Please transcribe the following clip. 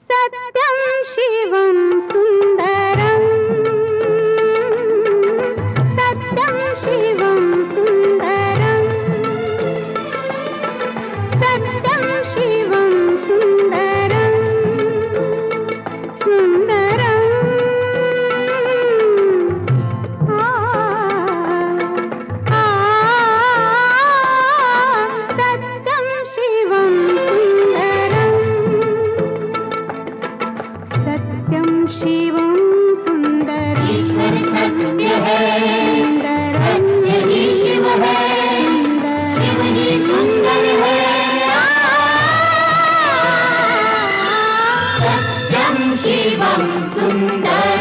सत्यं शिवं सुन्दरं सत्यं शिवं सुन्दरं सत्यं शिवं सुन्दरं सुन्दरं सत्यं शिवं सुन्दरं सत्यं शिवं सुन्दरं ईश्वर सत्य है, सत्य ही शिव है, शिव ही सुंदर है। सत्यं शिवं सुन्दरम्।